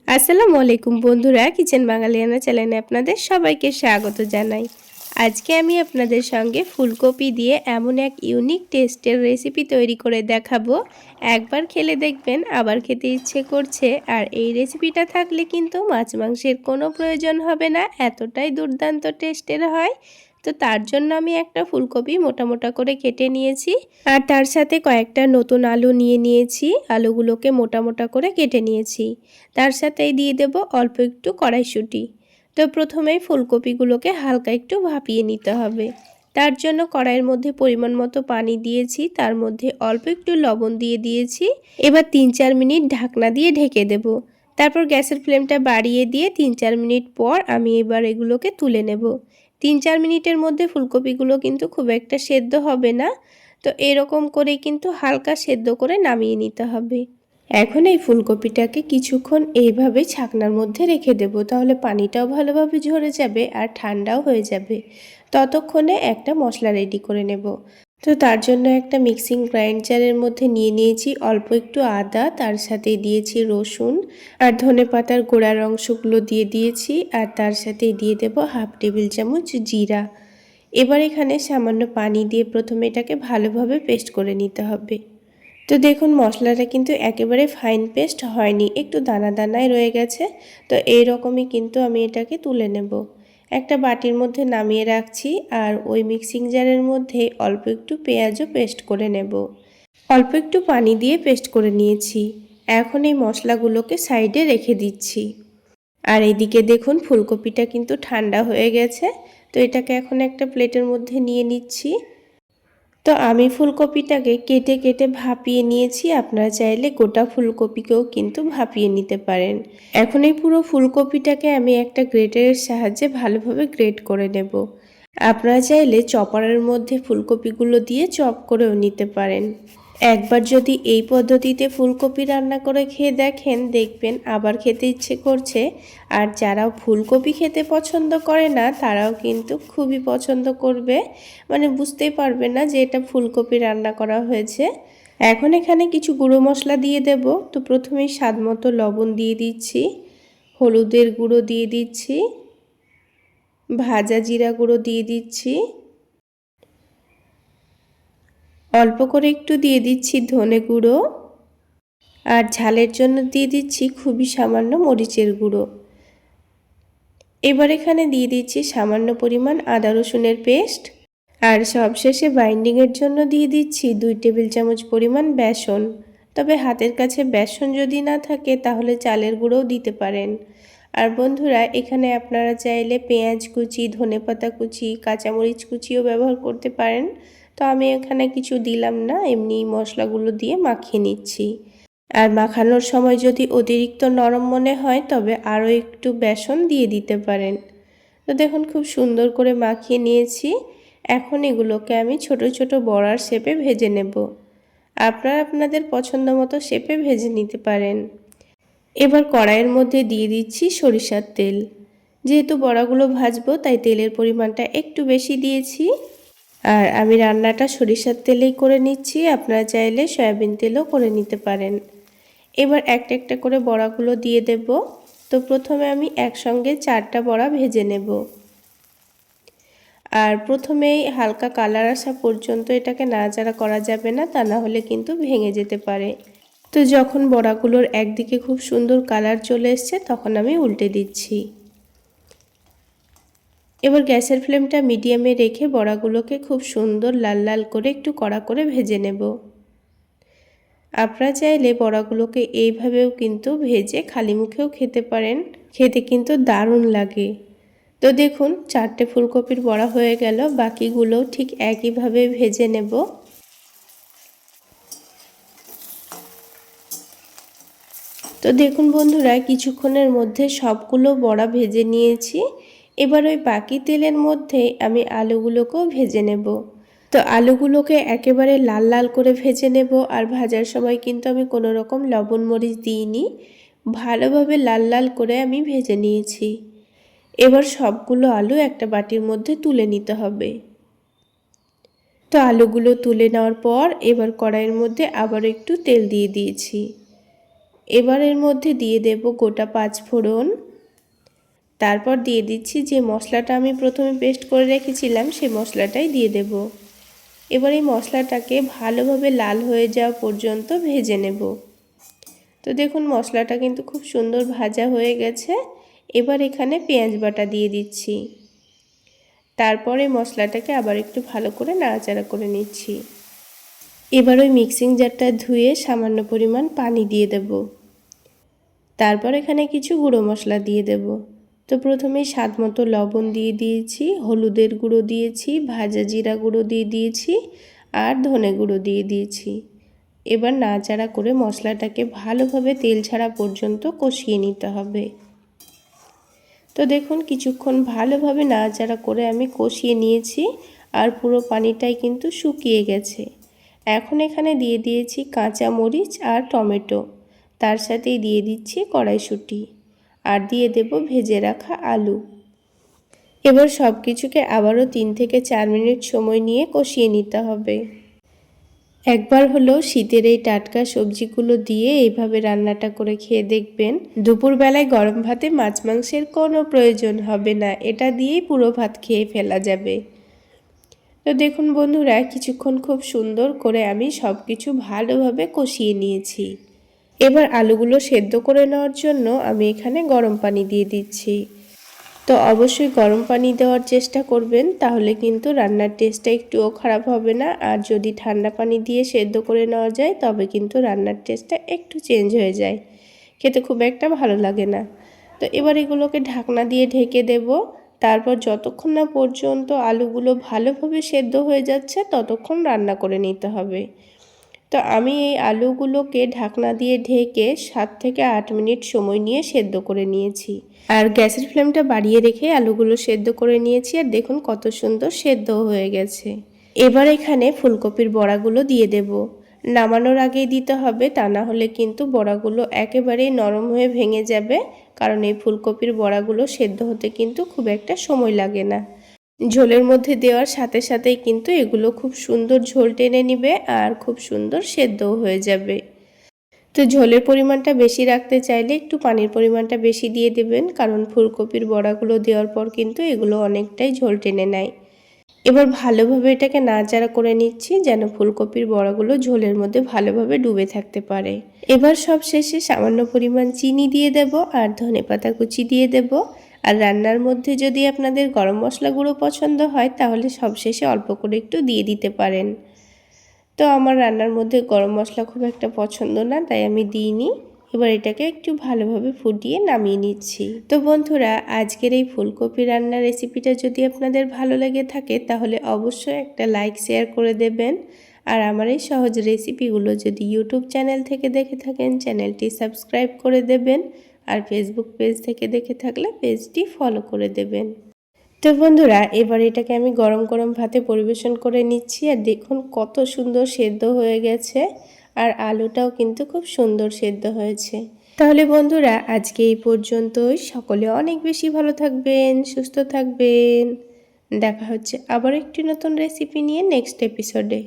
আসসালামু আলাইকুম বন্ধুরা, কিচেন বাঙালিয়ানা চ্যানেলে আপনাদের সবাইকে স্বাগত জানাই। আজকে আমি আপনাদের সঙ্গে ফুলকপি দিয়ে এমন এক ইউনিক টেস্টের রেসিপি তৈরি করে দেখাবো। একবার খেলে দেখবেন আবার খেতে ইচ্ছে করছে। আর এই রেসিপিটা থাকলে কিন্তু মাছ মাংসের কোনো প্রয়োজন হবে না, এতটাই দুর্দান্ত টেস্টের হয়। তো তার জন্য আমি একটা ফুলকপি মোটা মোটা করে কেটে নিয়েছি, আর তার সাথে কয়েকটা নতুন আলু নিয়ে নিয়েছি। আলুগুলোকে মোটা মোটা করে কেটে নিয়েছি। তার সাথেই দিয়ে দেব অল্প একটু কড়াইশুঁটি। তো প্রথমেই ফুলকপিগুলোকে হালকা একটু ভাপিয়ে নিতে হবে। তার জন্য কড়াইয়ের মধ্যে পরিমাণ মতো পানি দিয়েছি, তার মধ্যে অল্প একটু লবণ দিয়ে দিয়েছি। এবার 3-4 মিনিট ঢাকনা দিয়ে ঢেকে দেব। তারপর গ্যাসের ফ্লেমটা বাড়িয়ে দিয়ে 3-4 মিনিট পর আমি এবার এগুলোকে তুলে নেব। 3-4 মিনিটের মধ্যে ফুলকপিগুলো কিন্তু খুব একটা সেদ্ধ হবে না, তো এরকম করে কিন্তু হালকা সেদ্ধ করে নামিয়ে নিতে হবে। এখন এই ফুলকপিটাকে কিছুক্ষণ এইভাবে ছাকনার মধ্যে রেখে দেব, তাহলে পানিটাও ভালোভাবে ঝরে যাবে আর ঠান্ডাও হয়ে যাবে। ততক্ষণে একটা মশলা রেডি করে নেব। তো তার জন্য একটা মিক্সিং গ্রাইন্ডারের মধ্যে নিয়ে নিয়েছি অল্প একটু আদা, তার সাথে দিয়েছি রসুন আর ধনেপাতার গোড়ার অংশগুলো দিয়ে দিয়েছি, আর তার সাথে দিয়ে দেব হাফ টেবিল চামচ জিরা। এবার এখানে সামান্য পানি দিয়ে প্রথমে এটাকে ভালোভাবে পেস্ট করে নিতে হবে। তো দেখুন মশলাটা কিন্তু একেবারে ফাইন পেস্ট হয়নি, একটু দানা দানায় রয়ে গেছে। তো এই রকমই কিন্তু আমি এটাকে তুলে নেব। একটা বাটির মধ্যে নামিয়ে রাখছি, আর ওই মিক্সিং জারের মধ্যে অল্প একটু পেঁয়াজও পেস্ট করে নেব। অল্প একটু পানি দিয়ে পেস্ট করে নিয়েছি। এখন এই মশলাগুলোকে সাইডে রেখে দিচ্ছি। আর এদিকে দেখুন ফুলকপিটা কিন্তু ঠান্ডা হয়ে গেছে। তো এটাকে এখন একটা প্লেটের মধ্যে নিয়ে নিচ্ছি। তো আমি ফুলকপিটাকে কেটে কেটে ভাপিয়ে নিয়েছি, আপনারা চাইলে গোটা ফুলকপিকেও কিন্তু ভাপিয়ে নিতে পারেন। এখন এই পুরো ফুলকপিটাকে আমি একটা গ্রেটারের সাহায্যে ভালোভাবে গ্রেট করে নেব। আপনারা চাইলে চপারের মধ্যে ফুলকপিগুলো দিয়ে চপ করেও নিতে পারেন। একবার যদি এই পদ্ধতিতে ফুলকপি রান্না করে খেয়ে দেখেন, দেখবেন আবার খেতে ইচ্ছে করছে। আর যারা ফুলকপি খেতে পছন্দ করে না তারাও কিন্তু খুবই পছন্দ করবে, মানে বুঝতেই পারবে না যে এটা ফুলকপি রান্না করা হয়েছে। এখন এখানে কিছু গুঁড়ো মশলা দিয়ে দেব। তো প্রথমেই স্বাদ মতো লবণ দিয়ে দিচ্ছি, হলুদের গুঁড়ো দিয়ে দিচ্ছি, ভাজা জিরা গুঁড়ো দিয়ে দিচ্ছি, অল্প করে একটু দিয়ে দিচ্ছি ধনে গুঁড়ো, আর ঝালের জন্য দিয়ে দিচ্ছি খুবই সামান্য মরিচের গুঁড়ো। এবার এখানে দিয়ে দিচ্ছি সামান্য পরিমাণ আদা রসুনের পেস্ট, আর সবশেষে বাইন্ডিংয়ের জন্য দিয়ে দিচ্ছি 2 টেবিল চামচ পরিমাণ বেসন। তবে হাতের কাছে বেসন যদি না থাকে তাহলে চালের গুঁড়োও দিতে পারেন। আর বন্ধুরা এখানে আপনারা চাইলে পেঁয়াজ কুচি, ধনেপাতা কুচি, কাঁচামরিচ কুচিও ব্যবহার করতে পারেন। তো আমি এখানে কিছু দিলাম না, এমনি মশলাগুলো দিয়ে মাখিয়ে নিচ্ছি। আর মাখানোর সময় যদি অতিরিক্ত নরম মনে হয় তবে আরও একটু বেসন দিয়ে দিতে পারেন। তো দেখুন খুব সুন্দর করে মাখিয়ে নিয়েছি। এখন এগুলোকে আমি ছোট ছোট বড়ার শেপে ভেজে নেব। আপনারা আপনাদের পছন্দ মতো শেপে ভেজে নিতে পারেন। এবার কড়াইয়ের মধ্যে দিয়ে দিচ্ছি সরিষার তেল। যেহেতু বড়াগুলো ভাজবো তাই তেলের পরিমাণটা একটু বেশি দিয়েছি। আর আমি রান্নাটা সরিষার তেলেই করে নিচ্ছি, আপনারা চাইলে সয়াবিন তেলও করে নিতে পারেন। এবার একটা একটা করে বড়াগুলো দিয়ে দেব। তো প্রথমে আমি একসঙ্গে 4টা বড়া ভেজে নেব। আর প্রথমেই হালকা কালার আসা পর্যন্ত এটাকে নাড়াচাড়া করা যাবে না, তা না হলে কিন্তু ভেঙে যেতে পারে। তো যখন বড়াগুলোর একদিকে খুব সুন্দর কালার চলে এসছে তখন আমি উল্টে দিচ্ছি। এবার গ্যাসের ফ্লেমটা মিডিয়ামে রেখে বড়াগুলোকে খুব সুন্দর লাল লাল করে একটু কড়া করে ভেজে নেব। আপনারা চাইলে বড়াগুলোকে এইভাবেও কিন্তু ভেজে খালি মুখেও খেতে পারেন, খেতে কিন্তু দারুণ লাগে। তো দেখুন 4টে ফুলকপির বড়া হয়ে গেল, বাকিগুলোও ঠিক একইভাবে ভেজে নেব। তো দেখুন বন্ধুরা কিছুক্ষণের মধ্যে সবগুলো বড়া ভেজে নিয়েছি। এবার ওই বাকি তেলের মধ্যে আমি আলুগুলোকেও ভেজে নেব। তো আলুগুলোকে একেবারে লাল লাল করে ভেজে নেব। আর ভাজার সময় কিন্তু আমি কোনো রকম লবণ মরিচ দিইনি, ভালোভাবে লাল লাল করে আমি ভেজে নিয়েছি। এবার সবগুলো আলু একটা বাটির মধ্যে তুলে নিতে হবে। তো আলুগুলো তুলে নেওয়ার পর এবার কড়াইয়ের মধ্যে আবার একটু তেল দিয়ে দিয়েছি। এবার এর মধ্যে দিয়ে দেব গোটা 5 ফোড়ন। তারপর দিয়ে দিচ্ছি যে মশলাটা আমি প্রথমে পেস্ট করে রেখেছিলাম সেই মশলাটাই দিয়ে দেব। এবার এই মশলাটাকে ভালোভাবে লাল হয়ে যাওয়া পর্যন্ত ভেজে নেব। তো দেখুন মশলাটা কিন্তু খুব সুন্দর ভাজা হয়ে গেছে। এবার এখানে পেঁয়াজ বাটা দিয়ে দিচ্ছি। তারপরে মশলাটাকে আবার একটু ভালো করে নাড়াচাড়া করে নিচ্ছি। এবার ওই মিক্সিং জারটা ধুয়ে সামান্য পরিমাণ পানি দিয়ে দেব। তারপর এখানে কিছু গুঁড়ো মশলা দিয়ে দেব। তো প্রথমেই স্বাদ মতো লবণ দিয়ে দিয়েছি, হলুদের গুঁড়ো দিয়েছি, ভাজা জিরা গুঁড়ো দিয়ে দিয়েছি আর ধনে গুঁড়ো দিয়ে দিয়েছি। এবার নাড়াচাড়া করে মশলাটাকে ভালোভাবে তেল ছাড়া পর্যন্ত কষিয়ে নিতে হবে। তো দেখুন কিছুক্ষণ ভালোভাবে নাড়াচাড়া করে আমি কষিয়ে নিয়েছি আর পুরো পানিটাই কিন্তু শুকিয়ে গেছে। এখন এখানে দিয়ে দিয়েছি কাঁচা মরিচ আর টমেটো, তার সাথেই দিয়ে দিচ্ছি কড়াইশুঁটি আর দিয়ে দেব ভেজে রাখা আলু। এবার সব কিছুকে আবারও 3 থেকে 4 মিনিট সময় নিয়ে কষিয়ে নিতে হবে। একবার হলো শীতের এই টাটকা সবজিগুলো দিয়ে এইভাবে রান্নাটা করে খেয়ে দেখবেন। দুপুরবেলায় গরম ভাতে মাছ মাংসের কোনো প্রয়োজন হবে না, এটা দিয়েই পুরো ভাত খেয়ে ফেলা যাবে। তো দেখুন বন্ধুরা কিছুক্ষণ খুব সুন্দর করে আমি সব কিছু ভালোভাবে কষিয়ে নিয়েছি। এবার আলুগুলো সেদ্ধ করে নেওয়ার জন্য আমি এখানে গরম পানি দিয়ে দিচ্ছি। তো অবশ্যই গরম পানি দেওয়ার চেষ্টা করবেন, তাহলে কিন্তু রান্নার টেস্টটা একটুও খারাপ হবে না। আর যদি ঠান্ডা পানি দিয়ে সেদ্ধ করে নেওয়া যায় তবে কিন্তু রান্নার টেস্টটা একটু চেঞ্জ হয়ে যায়, খেতে খুব একটা ভালো লাগে না। তো এবার এগুলোকে ঢাকনা দিয়ে ঢেকে দেব। তারপর যতক্ষণ না পর্যন্ত আলুগুলো ভালোভাবে সেদ্ধ হয়ে যাচ্ছে ততক্ষণ রান্না করে নিতে হবে। তো আমি এই আলুগুলোকে ঢাকনা দিয়ে ঢেকে 7 থেকে 8 মিনিট সময় নিয়ে সেদ্ধ করে নিয়েছি। আর গ্যাসের ফ্লেমটা বাড়িয়ে রেখে আলুগুলো সেদ্ধ করে নিয়েছি আর দেখুন কত সুন্দর সেদ্ধ হয়ে গেছে। এবার এখানে ফুলকপির বড়াগুলো দিয়ে দেব। নামানোর আগেই দিতে হবে, তা না হলে কিন্তু বড়াগুলো একেবারেই নরম হয়ে ভেঙে যাবে, কারণ এই ফুলকপির বড়াগুলো সেদ্ধ হতে কিন্তু খুব একটা সময় লাগে না। ঝোলের মধ্যে দেওয়ার সাথে সাথেই কিন্তু এগুলো খুব সুন্দর ঝোল টেনে নিবে আর খুব সুন্দর সেদ্ধও হয়ে যাবে। তো ঝোলের পরিমাণটা বেশি রাখতে চাইলে একটু পানির পরিমাণটা বেশি দিয়ে দেবেন, কারণ ফুলকপির বড়াগুলো দেওয়ার পর কিন্তু এগুলো অনেকটাই ঝোল টেনে নেয়। এবার ভালোভাবে এটাকে নাড়াচাড়া করে নিচ্ছি যেন ফুলকপির বড়াগুলো ঝোলের মধ্যে ভালোভাবে ডুবে থাকতে পারে। এবার সব শেষে সামান্য পরিমাণ চিনি দিয়ে দেব আর ধনেপাতা কুচি দিয়ে দেব। আর রান্নার মধ্যে যদি আপনাদের গরম মশলা গুঁড়ো পছন্দ হয় তাহলে সবশেষে অল্প করে একটু দিয়ে দিতে পারেন। তো আমার রান্নার মধ্যে গরম মশলা খুব একটা পছন্দ না, তাই আমি দিইনি। এবার এটাকে একটু ভালোভাবে ফুটিয়ে নামিয়ে নিচ্ছি। তো বন্ধুরা আজকের এই ফুলকপি রান্নার রেসিপিটা যদি আপনাদের ভালো লেগে থাকে তাহলে অবশ্যই একটা লাইক শেয়ার করে দেবেন। আর আমার এই সহজ রেসিপিগুলো যদি ইউটিউব চ্যানেল থেকে দেখে থাকেন চ্যানেলটি সাবস্ক্রাইব করে দেবেন। আর ফেসবুক পেজ থেকে দেখে থাকলে পেজটি ফলো করে দেবেন। তো বন্ধুরা এবার এটাকে আমি গরম গরম ভাতে পরিবেশন করে নিচ্ছি আর দেখুন কত সুন্দর সেদ্ধ হয়ে গেছে আর আলুটাও কিন্তু খুব সুন্দর সেদ্ধ হয়েছে। তাহলে বন্ধুরা আজকে এই পর্যন্তই। সকলে অনেক বেশি ভালো থাকবেন, সুস্থ থাকবেন। দেখা হচ্ছে আবার একটি নতুন রেসিপি নিয়ে নেক্সট এপিসোডে।